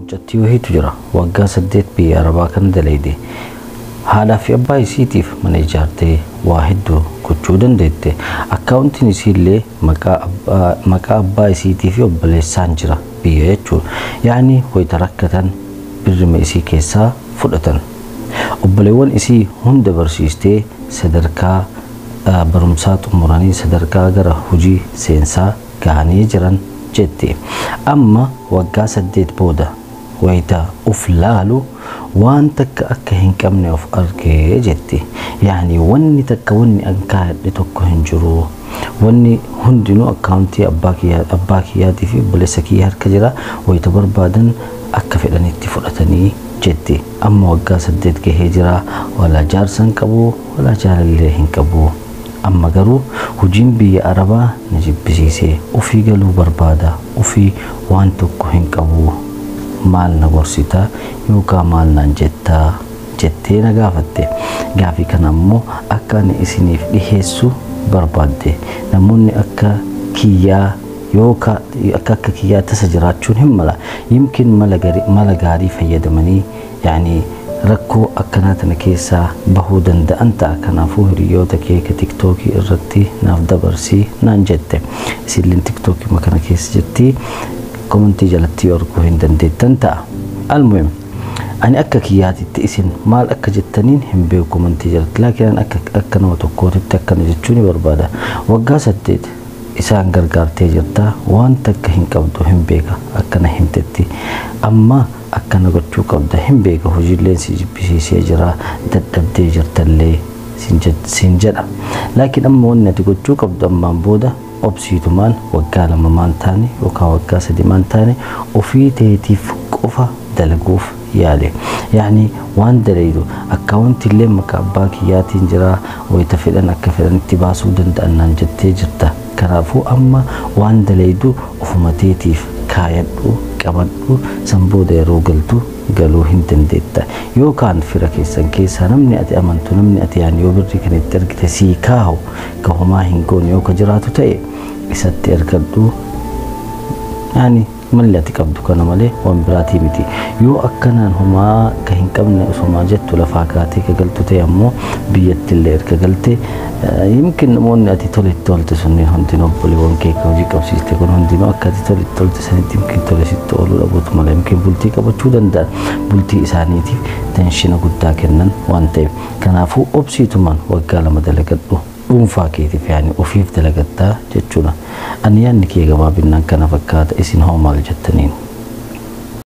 mucattii wahiitu jira waggaa 8 biyya Arabaa kan dalayde haadhaa fi abbaa isiitiif mana ijaartee waa hedduu gochuu dandeette. Akkaawuntiin isiillee maqaa abbaa isiitii fi obboleessaan jira biyya jechuudha. Yaani wayita rakkatan birrima isii keessaa fudhatan. Obboleewwan isii hunda barsiistee sadarkaa barumsaa xumuranii sadarkaa gara hojii seensaa gahanii jiran jette. Amma waggaa 8 booda wayita uf laalu waan takka akka hin qabne of argee jette. Yaani wanni takka wanni ankaadhe tokko hin jiru. Wanni hundinuu akkaawuntii abbaa kiyyaatii fi obboleessa kiyyaa harka jira. Wayita barbaadan akka fedhanitti fudhatanii jette. Amma waggaa 8 gahee jira. Wala jaarsan qabu wala jaalallee hin qabu. Amma garuu hojiin biyya Arabaa na jibbisiisee ofii galuu barbaada. Ofii waan tokko hin qabu. Maal na gorsita yookaan maal naan jettaa jettee na gaafatte. Gaafii kana ammoo akka ani isiniif dhiheessu barbaadde. Namoonni akka kiyyaa yookaan akka kiyyaa tasa jiraachuun hin mala. Yimkin mala gaarii fayyadamanii yaani rakkoo akkanaa tana keessaa bahuu danda'an ta'a. Kanaafuu hiriyoota kee TikTokii irratti naaf dabarsii naan jette. Isin TikTokii makana keessa jirti. Komentii jalatti arguu hin dandeettan ta'a. Almuhim ani akka kiyyaatitti isin maal akka jettaniin hin beeku komentii jalatti. Laakiin akka nama tokkootitti akkana jechuun barbaada. Waggaa 8 isaan gargaartee jirta. Waan takka hin qabdu hin beeka akkana himtetti. Amma akkana gochuu qabda hin beeka. Hojiileen si jibbisiisee jira. Dadhabdee jirtallee sin jedha. Laakiin amma wanni ati gochuu qabdu ammaan booda obsiitumaan waggaa 2 maan taane yookaan waggaa 3 maan taane ofii teetiif qofa dalaguuf yaale. Yaani waan dalaydu akkaawuntiillee maqaa abbaa kiyyaatiin jira. Wayita fedhan akka fedhanitti baasuu danda'an naan jettee jirta. Kanaafuu amma waan dalaydu ofuma teetiif kaayadhu qabadhu san booda yeroo galtu galuu hin dandeetta. Yookaan fira keessan keessaa namni ati amantu namni ati yaani yoo birrii kan itti argite sii kaahu gahumaa hin goone yoo ka jiraatu ta'e isatti ergadhu. Yaani malli ati qabdu kana malee waan biraatii miti. Yoo akkanaan homaa ka hin qabne osomaa jettu lafaa kaatee ka galtu ta'e ammoo biyyatti illee erga galte yimkin namoonni ati tolitti tolte sunniin hundinuu obboleewwan kee ka hojii qabsiiste kun hundinuu akka ati tolitti tolte sanitti yimkin tole sitti ooluu dhabuutu malee yimkin bultii qabachuu danda'an bultii isaaniitiif tenshina guddaa kennan waan ta'eef. Kanaafuu obsiitumaan waggaa 2 dalagadhu dhuunfaa keetiif yaani ofiif dalagattaa jechuudha. Ani yaadni kee gabaabinnaan kana fakkaata. Isin hoo maal jettaniin?